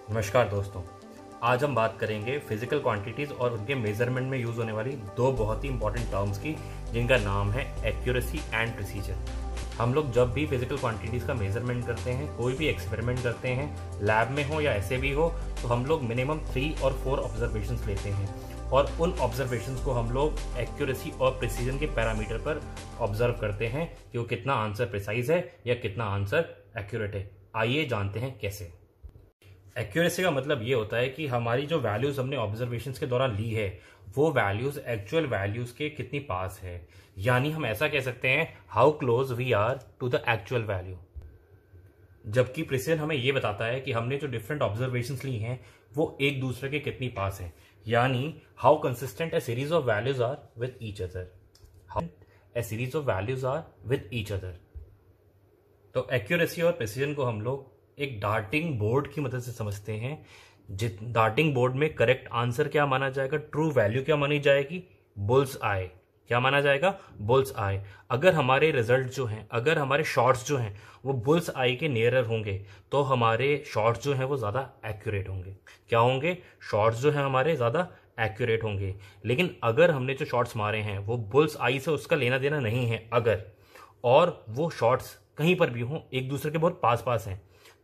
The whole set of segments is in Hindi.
नमस्कार दोस्तों। आज हम बात करेंगे फिजिकल क्वांटिटीज और उनके मेजरमेंट में यूज होने वाली दो बहुत ही इंपॉर्टेंट टर्म्स की, जिनका नाम है एक्यूरेसी एंड प्रिसीजन। हम लोग जब भी फिजिकल क्वांटिटीज का मेजरमेंट करते हैं, कोई भी एक्सपेरिमेंट करते हैं, लैब में हो या ऐसे भी हो, तो हम लोग मिनिमम 3 और 4 ऑब्जर्वेशंस लेते हैं और उन ऑब्जर्वेशंस को हम लोग एक्यूरेसी और प्रिसीजन के पैरामीटर पर ऑब्जर्व करते हैं कि वो कितना आंसर प्रिसाइज है या कितना आंसर एक्यूरेट है। आइए जानते हैं कैसे। एक्यूरेसी का मतलब ये होता है कि हमारी जो वैल्यूज हमने ऑब्जर्वेशंस के दौरान ली है, वो वैल्यूज एक्चुअल वैल्यूज के कितनी पास है। यानी हम ऐसा कह सकते हैं, how close we are to the actual value. जबकि प्रिसीजन हमें ये बताता है कि हमने जो डिफरेंट ऑब्जर्वेशंस ली हैं, वो एक दूसरे के कितनी पास है। यानी how consistent a series of values are with each other. How a series of values are with each other. तो एक्यूरेसी और प्रिसीजन को हम लोग एक डार्टिंग बोर्ड की मदद से समझते हैं। डार्टिंग बोर्ड में करेक्ट आंसर क्या माना जाएगा, ट्रू वैल्यू क्या मानी जाएगी, बुल्स आई। क्या माना जाएगा, बुल्स आई। अगर हमारे रिजल्ट जो हैं, अगर हमारे शॉट्स जो हैं वो बुल्स आई के नियरर होंगे, तो हमारे शॉट्स जो हैं वो ज्यादा एक्यूरेट होंगे। क्या होंगे, शॉट्स जो हैं हमारे ज्यादा एक्यूरेट होंगे। लेकिन अगर हमने जो शॉट्स मारे हैं वो बुल्स आई से उसका लेना देना नहीं है, अगर और वो शॉट्स कहीं पर भी हों, एक दूसरे के बहुत पास पास हैं,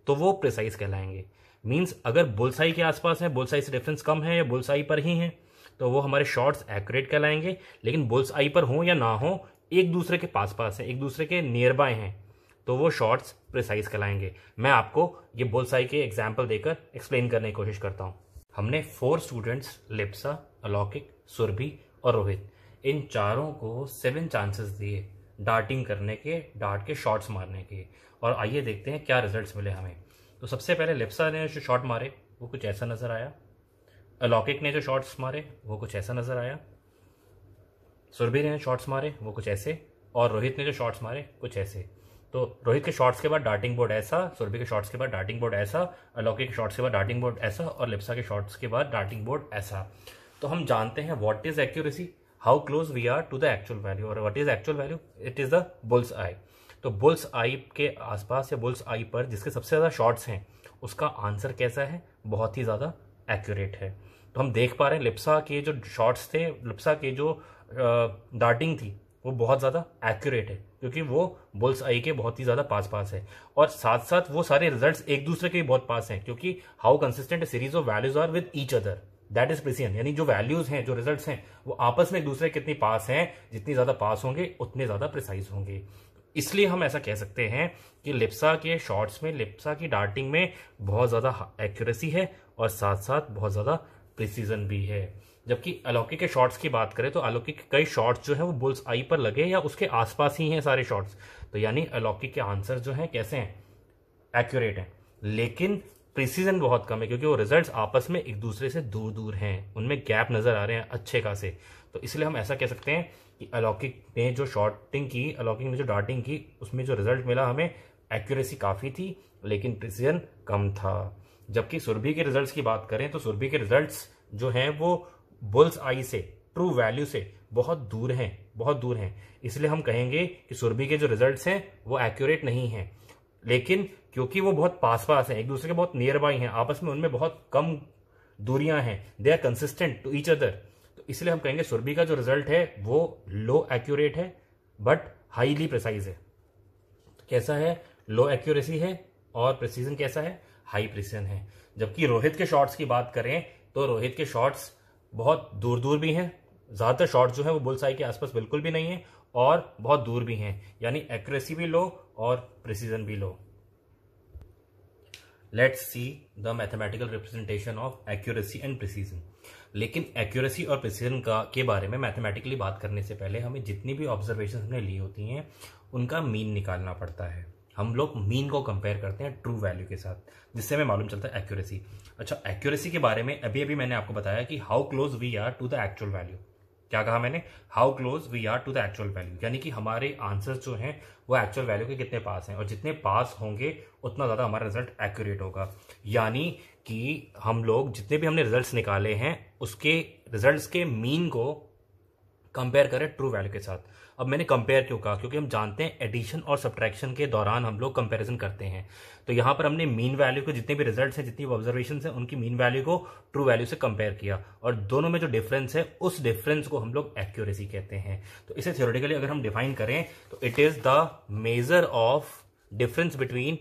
तो वो प्रिसाइज कहलाएंगे। मींस अगर बुलसाई के आसपास है, बुलसाई से डिफरेंस कम है या बुलसाई पर ही है, तो वो हमारे शॉट्स एक्यूरेट कहलाएंगे। लेकिन बुलसाई पर हो या ना हो, एक दूसरे के पास पास है, एक दूसरे के नियर बाय हैं, तो वो शॉट्स प्रिसाइज कहलाएंगे। मैं आपको ये बुलसाई के एग्जाम्पल देकर एक्सप्लेन करने की कोशिश करता हूं। हमने 4 स्टूडेंट्स, लिप्सा, अलौकिक, सुरभि और रोहित, इन चारों को 7 चांसेस दिए डार्टिंग करने के, डार्ट के शॉट्स मारने के। और आइए देखते हैं क्या रिजल्ट्स मिले हमें। तो सबसे पहले लिप्सा ने जो शॉट मारे वो कुछ ऐसा नजर आया। अलौकिक ने जो शॉट्स मारे वो कुछ ऐसा नजर आया। सुरभि ने शॉट्स मारे वो कुछ ऐसे, और रोहित ने जो शॉट्स मारे कुछ ऐसे। तो रोहित के शॉट्स के बाद डार्टिंग बोर्ड ऐसा, सुरभि के शॉट्स के बाद डार्टिंग बोर्ड ऐसा, अलौकिक के शॉट्स के बाद डार्टिंग बोर्ड ऐसा, और लिप्सा के शॉट्स के बाद डार्टिंग बोर्ड ऐसा। तो हम जानते हैं what is accuracy, how close we are to the actual value, और what is actual value, it is the bull's eye. तो बुल्स आई के आसपास या बुल्स आई पर जिसके सबसे ज्यादा शॉट्स हैं, उसका आंसर कैसा है, बहुत ही ज्यादा एक्यूरेट है। तो हम देख पा रहे हैं लिप्सा के जो शॉट्स थे, लिप्सा के जो डार्टिंग थी, वो बहुत ज्यादा एक्यूरेट है, क्योंकि वो बुल्स आई के बहुत ही ज्यादा पास पास है। और साथ साथ वो सारे रिजल्ट्स एक दूसरे के बहुत पास हैं, क्योंकि how consistent series of values are with each other, that is precision. यानी जो वैल्यूज हैं, जो रिजल्ट्स हैं, वो आपस में एक दूसरे कितनी पास हैं, जितनी ज्यादा पास होंगे उतने ज्यादा प्रिसाइज होंगे। इसलिए हम ऐसा कह सकते हैं कि लिप्सा के शॉट्स में, लिप्सा की डार्टिंग में बहुत ज्यादा एक्यूरेसी है और साथ साथ बहुत ज्यादा प्रिसीजन भी है। जबकि अलौकिक के शॉट्स की बात करें तो अलौकिक के कई शॉट्स जो है वो बुल्स आई पर लगे या उसके आसपास ही हैं सारे शॉट्स। तो यानी अलौकिक के आंसर जो हैं कैसे हैं, एक्यूरेट हैं। लेकिन प्रिसीजन बहुत कम है, क्योंकि वो रिजल्ट्स आपस में एक दूसरे से दूर दूर हैं, उनमें गैप नजर आ रहे हैं अच्छे खासे। तो इसलिए हम ऐसा कह सकते हैं कि अलौकिक ने जो शॉटिंग की, अलौकिक ने जो डार्टिंग की, उसमें जो रिजल्ट मिला हमें, एक्यूरेसी काफी थी लेकिन प्रिसीजन कम था। जबकि सुरभि के रिजल्ट्स की बात करें तो सुरभि के रिजल्ट्स जो हैं वो बुल्स आई से, ट्रू वैल्यू से बहुत दूर हैं, बहुत दूर हैं। इसलिए हम कहेंगे कि सुरभि के जो रिजल्ट्स हैं वो एक्यूरेट नहीं हैं। लेकिन क्योंकि वो बहुत पास पास हैं, एक दूसरे के बहुत नियर बाई हैं, आपस में उनमें बहुत कम दूरियां हैं, they are consistent to each other, तो इसलिए हम कहेंगे सुरभि का जो रिजल्ट है वो लो एक्यूरेट है बट हाईली प्रिसाइज है। तो कैसा है, लो एक्यूरेसी है, और प्रिसीजन कैसा है, हाई प्रिसीजन है। जबकि रोहित के शॉट्स की बात करें तो रोहित के शॉट्स बहुत दूर दूर भी हैं, ज्यादातर शॉट्स जो है वो बुल्सआई के आसपास बिल्कुल भी नहीं है, और बहुत दूर भी हैं, यानी एक्यूरेसी भी लो और प्रिसीजन भी low. Let's see the mathematical representation of accuracy and precision. लेकिन एक्यूरेसी और प्रिसीजन का के बारे में मैथमेटिकली बात करने से पहले हमें जितनी भी ऑब्जर्वेशन हमने ली होती हैं उनका मीन निकालना पड़ता है। हम लोग मीन को कंपेयर करते हैं ट्रू वैल्यू के साथ, जिससे हमें मालूम चलता है एक्यूरेसी। अच्छा, एक्यूरेसी के बारे में अभी अभी मैंने आपको बताया कि how close we are to the actual value. क्या कहा मैंने, how close we are to the actual value, यानी कि हमारे आंसर्स जो हैं वो एक्चुअल वैल्यू के कितने पास हैं, और जितने पास होंगे उतना ज्यादा हमारा रिजल्ट एक्यूरेट होगा। यानी कि हम लोग जितने भी हमने रिजल्ट्स निकाले हैं उसके रिजल्ट्स के मीन को कंपेयर करें ट्रू वैल्यू के साथ। अब मैंने कंपेयर क्यों कहा, क्योंकि हम जानते हैं एडिशन और सब्ट्रैक्शन के दौरान हम लोग कंपैरिजन करते हैं। तो यहां पर हमने मीन वैल्यू के जितने भी रिजल्ट्स हैं, जितनी भी ऑब्जर्वेशन हैं, उनकी मीन वैल्यू को ट्रू वैल्यू से कंपेयर किया, और दोनों में जो डिफरेंस है उस डिफरेंस को हम लोग एक्यूरेसी कहते हैं। तो इसे थ्योरेटिकली अगर हम डिफाइन करें तो it is the measure of difference between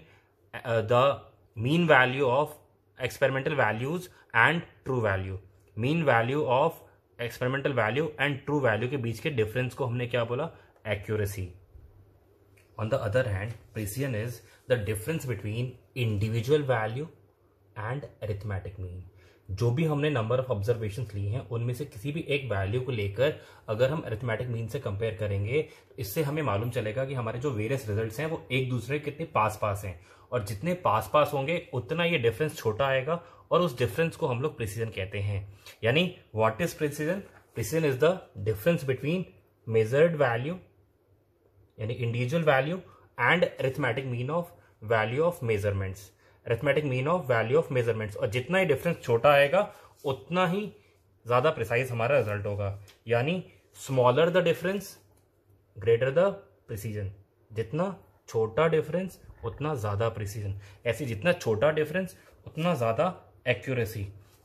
the mean value of experimental values and true value. Mean value of experimental value and true value के बीच के डिफरेंस को हमने क्या बोला, accuracy. On the other hand precision is the difference between individual value and arithmetic mean. जो भी हमने नंबर ऑफ ऑब्जर्वेशंस ली हैं उनमें से किसी भी एक वैल्यू को लेकर अगर हम अरिथमेटिक मीन से कंपेयर करेंगे तो इससे हमें मालूम चलेगा कि हमारे जो वेरियस रिजल्ट्स हैं वो एक दूसरे के कितने पास पास हैं, और जितने पास पास होंगे उतना ये डिफरेंस छोटा आएगा, और उस डिफरेंस को हम लोग प्रिसिजन कहते हैं। यानी what is precision? Precision is the difference between measured value यानी individual value and arithmetic mean of value of measurements, arithmetic mean of value of measurements. और जितना ही डिफरेंस छोटा आएगा उतना ही ज्यादा प्रिसाइज हमारा रिजल्ट होगा। यानी smaller the difference greater the precision. जितना छोटा डिफरेंस उतना ज्यादा प्रिसीजन, ऐसे जितना छोटा डिफरेंस उतना ज्यादा एक्यूरेसी।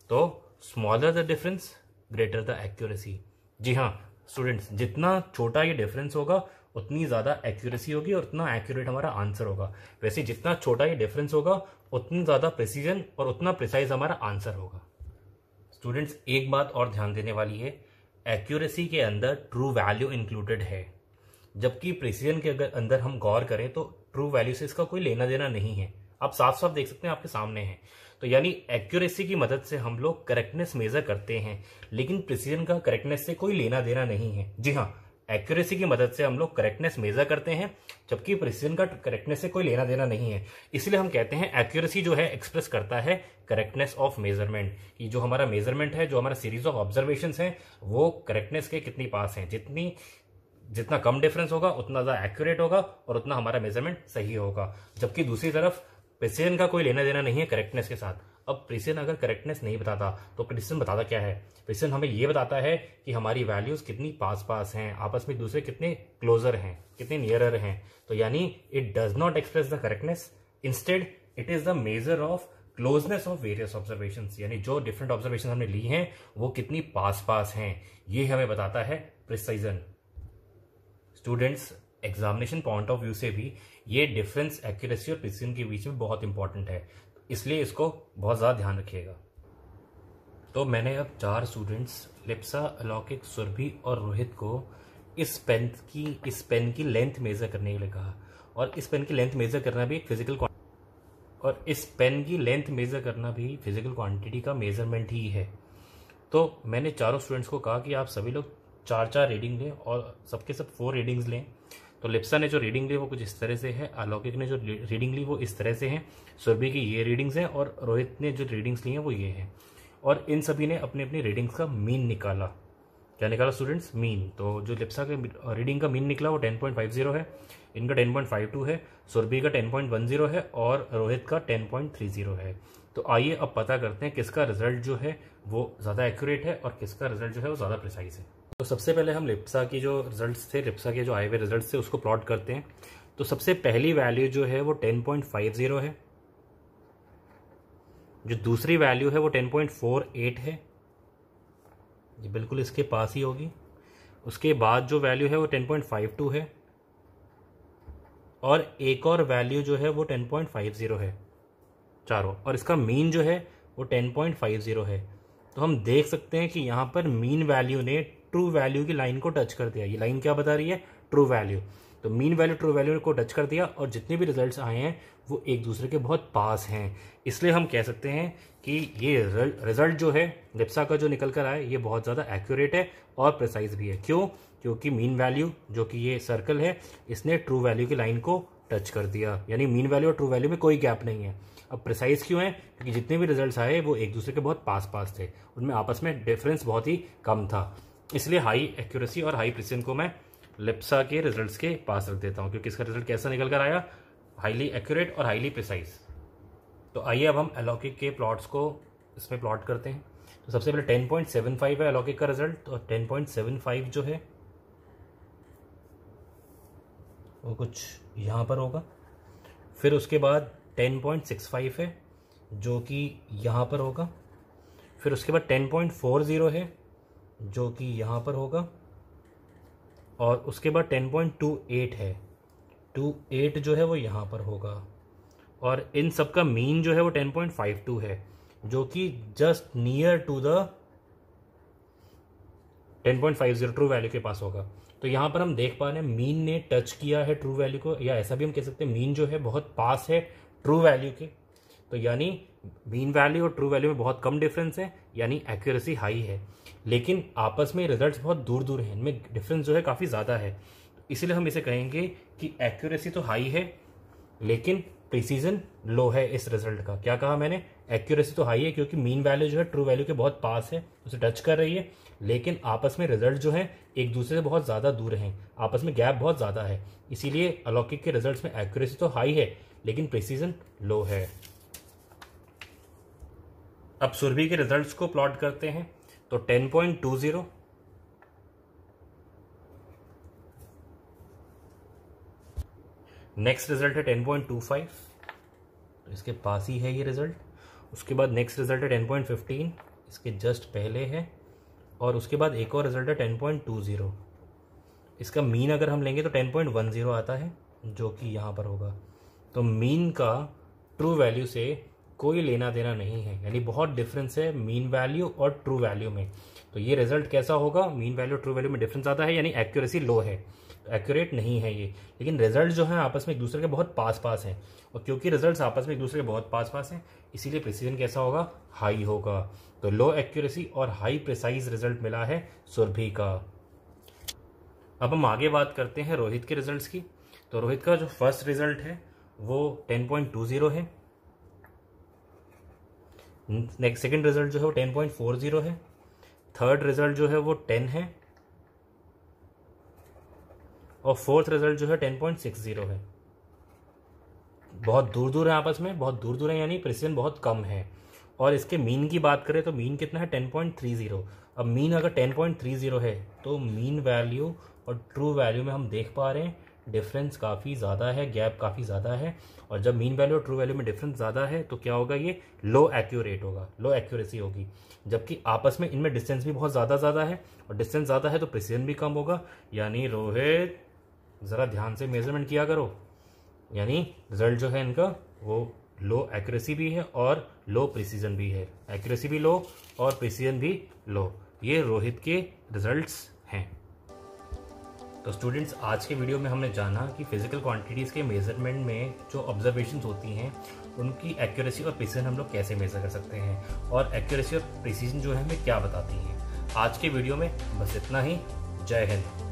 तो smaller the difference greater the accuracy. जी हाँ स्टूडेंट्स, जितना छोटा ये डिफरेंस होगा उतनी ज्यादा एक्यूरेसी होगी और उतना एक्यूरेट हमारा आंसर होगा। वैसे जितना छोटा ये डिफरेंस होगा उतनी ज्यादा प्रिसीजन और उतना प्रिसाइज हमारा आंसर होगा। स्टूडेंट्स एक बात और ध्यान देने वाली है, एक्यूरेसी के अंदर ट्रू वैल्यू इंक्लूडेड है, जबकि प्रिसीजन के अगर अंदर हम गौर करें तो ट्रू वैल्यू से इसका कोई लेना देना नहीं है। आप साफ साफ देख सकते हैं, आपके सामने है। तो यानी एक्यूरेसी की मदद से हम लोग करेक्टनेस मेजर करते हैं, लेकिन प्रिसीजन का करेक्टनेस से कोई लेना देना नहीं है। जी हाँ, एक्यूरेसी की मदद से हम लोग करेक्टनेस मेजर करते हैं, जबकि प्रिसीजन का करेक्टनेस से कोई लेना देना नहीं है। इसलिए हम कहते हैं एक्यूरेसी जो है एक्सप्रेस करता है करेक्टनेस ऑफ मेजरमेंट, कि जो हमारा मेजरमेंट है, जो हमारा सीरीज ऑफ ऑब्जर्वेशंस है, वो करेक्टनेस के कितनी पास हैं। जितना कम डिफरेंस होगा उतना ज्यादा एक्यूरेट होगा और उतना हमारा मेजरमेंट सही होगा। जबकि दूसरी तरफ प्रिसीजन का कोई लेना देना नहीं है करेक्टनेस के साथ। अब प्रिसीजन अगर करेक्टनेस नहीं बताता तो प्रिसीजन बताता क्या है? प्रिसीजन हमें ये बताता है कि हमारी वैल्यूज कितनी पास पास हैं, आपस में दूसरे कितने क्लोजर हैं, कितने नियरर हैं। तो यानी it does not express the correctness, instead it is the measure of closeness of various observations. यानी जो डिफरेंट ऑब्जर्वेशन हमने ली हैं वो कितनी पास पास हैं, ये हमें बताता है precision. Students examination point of view से भी ये डिफरेंस एक्यूरेसी और प्रिसीजन के बीच में बहुत इंपॉर्टेंट है, इसलिए इसको बहुत ज्यादा ध्यान रखिएगा। तो मैंने अब 4 स्टूडेंट्स लिप्सा, अलौकिक, सुरभि और रोहित को इस पेन की लेंथ मेजर करने के लिए कहा, और इस पेन की लेंथ मेजर करना भी एक फिजिकल क्वांटिटी का मेजरमेंट ही है। तो मैंने चारों स्टूडेंट्स को कहा कि आप सभी लोग 4-4 रीडिंग लें और सबके सब 4 रीडिंग्स लें। तो लिप्सा ने जो रीडिंग ली वो कुछ इस तरह से है, अलौकिक ने जो रीडिंग ली वो इस तरह से है, सुरभि की ये रीडिंग्स हैं, और रोहित ने जो रीडिंग्स ली हैं वो ये हैं। और इन सभी ने अपनी अपनी रीडिंग्स का मीन निकाला। क्या निकाला स्टूडेंट्स? मीन। तो जो लिप्सा के रीडिंग का मीन निकला वो 10.50 है, इनका 10.52 है, सुरभि का 10.10 है और रोहित का 10.30 है। तो आइए अब पता करते हैं किसका रिजल्ट जो है वो ज़्यादा एक्यूरेट है और किसका रिजल्ट जो है वो ज़्यादा प्रिसाइज है। तो सबसे पहले हम लिप्सा की जो रिजल्ट्स थे, लिप्सा के जो आए हुए रिजल्ट्स थे उसको प्लॉट करते हैं। तो सबसे पहली वैल्यू जो है वो 10.50 है, जो दूसरी वैल्यू है वो 10.48 है, ये बिल्कुल इसके पास ही होगी। उसके बाद जो वैल्यू है वो 10.52 है, और एक और वैल्यू जो है वो 10.50 है चारों, और इसका मीन जो है वो 10.50 है। तो हम देख सकते हैं कि यहाँ पर मीन वैल्यू ने ट्रू वैल्यू की लाइन को टच कर दिया। ये लाइन क्या बता रही है? True value. तो मीन वैल्यू ट्रू वैल्यू को टच कर दिया, और जितने भी रिजल्ट्स आए हैं वो एक दूसरे के बहुत पास हैं। इसलिए हम कह सकते हैं कि ये रिजल्ट जो है लिप्सा का जो निकल कर आया ये बहुत ज़्यादा एक्यूरेट है और प्रिसाइज भी है। क्यों? क्योंकि मीन वैल्यू जो कि ये सर्कल है इसने ट्रू वैल्यू की लाइन को टच कर दिया, यानी मीन वैल्यू और ट्रू वैल्यू में कोई गैप नहीं है। अब प्रिसाइज क्यों है? क्योंकि जितने भी रिजल्ट्स आए वो एक दूसरे के बहुत पास पास थे, उनमें आपस में डिफरेंस बहुत ही कम था। इसलिए हाई एक्यूरेसी और हाई प्रिसिजन को मैं लिप्सा के रिजल्ट्स के पास रख देता हूं, क्योंकि इसका रिजल्ट कैसा निकल कर आया? हाईली एक्यूरेट और हाईली प्रिसाइज। तो आइए अब हम अलौकिक के प्लॉट्स को इसमें प्लॉट करते हैं। तो सबसे पहले 10.75 है अलौकिक का रिजल्ट, तो 10.75 जो है वो कुछ यहाँ पर होगा। फिर उसके बाद 10.65 है जो कि यहाँ पर होगा। फिर उसके बाद 10.40 है जो कि यहाँ पर होगा। और उसके बाद 10.28 है, 28 जो है वो यहाँ पर होगा। और इन सब का मीन जो है वो 10.52 है जो कि just near to the 10.50 true value के पास होगा। तो यहाँ पर हम देख पा रहे हैं मीन ने टच किया है ट्रू वैल्यू को, या ऐसा भी हम कह सकते हैं मीन जो है बहुत पास है ट्रू वैल्यू के। तो यानी मीन वैल्यू और ट्रू वैल्यू में बहुत कम डिफरेंस है, यानी एक्यूरेसी हाई है। लेकिन आपस में रिजल्ट्स बहुत दूर दूर हैं, इनमें डिफरेंस जो है काफ़ी ज़्यादा है। इसलिए हम इसे कहेंगे कि एक्यूरेसी तो हाई है लेकिन प्रिसीजन लो है इस रिजल्ट का। क्या कहा मैंने? एक्यूरेसी तो हाई है क्योंकि मीन वैल्यू जो है ट्रू वैल्यू के बहुत पास है, उसे टच कर रही है, लेकिन आपस में रिजल्ट जो है एक दूसरे से बहुत ज़्यादा दूर हैं, आपस में गैप बहुत ज़्यादा है। इसीलिए अलौकिक के रिजल्ट्स में एक्यूरेसी तो हाई है लेकिन प्रिसीजन लो है। अब सुरभि के रिजल्ट्स को प्लॉट करते हैं। तो 10.20, नेक्स्ट रिजल्ट है 10.25, तो इसके पास ही है ये रिजल्ट। उसके बाद नेक्स्ट रिजल्ट है 10.15, इसके जस्ट पहले है। और उसके बाद एक और रिजल्ट है 10.20, इसका मीन अगर हम लेंगे तो 10.10 आता है जो कि यहाँ पर होगा। तो मीन का ट्रू वैल्यू से कोई लेना देना नहीं है, यानी बहुत डिफरेंस है मीन वैल्यू और ट्रू वैल्यू में। तो ये रिजल्ट कैसा होगा? मीन वैल्यू ट्रू वैल्यू में डिफरेंस ज़्यादा है, यानी एक्यूरेसी लो है, एक्यूरेट नहीं है ये। लेकिन रिजल्ट जो है आपस में एक दूसरे के बहुत पास पास हैं, और क्योंकि रिजल्ट्स आपस में एक दूसरे के बहुत पास पास हैं इसीलिए प्रिसीजन कैसा होगा? हाई होगा। तो लो एक्यूरेसी और हाई प्रिसाइज रिजल्ट मिला है सुरभि का। अब हम आगे बात करते हैं रोहित के रिजल्ट्स की। तो रोहित का जो फर्स्ट रिजल्ट है वो 10.20 है। नेक्स्ट सेकेंड रिजल्ट जो है वो 10.40 है। थर्ड रिजल्ट जो है वो 10 है। और फोर्थ रिजल्ट जो है 10.60 है। बहुत दूर दूर है आपस में, बहुत दूर दूर है, यानी प्रिसीजन बहुत कम है। और इसके मीन की बात करें तो मीन कितना है? 10.30। अब मीन अगर 10.30 है तो मीन वैल्यू और ट्रू वैल्यू में हम देख पा रहे हैं डिफरेंस काफ़ी ज़्यादा है, गैप काफ़ी ज़्यादा है। और जब मीन वैल्यू और ट्रू वैल्यू में डिफरेंस ज़्यादा है तो क्या होगा? ये लो एक्यूरेट होगा, लो एक्यूरेसी होगी। जबकि आपस में इनमें डिस्टेंस भी बहुत ज़्यादा है, और डिस्टेंस ज़्यादा है तो प्रिसीजन भी कम होगा। यानी रोहित ज़रा ध्यान से मेजरमेंट किया करो, यानी रिजल्ट जो है इनका वो लो एक्यूरेसी भी है और लो प्रिसीजन भी है। एक्यूरेसी भी लो और प्रिसीजन भी लो। ये रोहित के रिजल्ट्स हैं। तो स्टूडेंट्स, आज के वीडियो में हमने जाना कि फिजिकल क्वांटिटीज़ के मेजरमेंट में जो ऑब्जर्वेशंस होती हैं उनकी एक्यूरेसी और प्रिसीजन हम लोग कैसे मेजर कर सकते हैं, और एक्यूरेसी और प्रिसीजन जो है हमें क्या बताती हैं। आज के वीडियो में बस इतना ही। जय हिंद।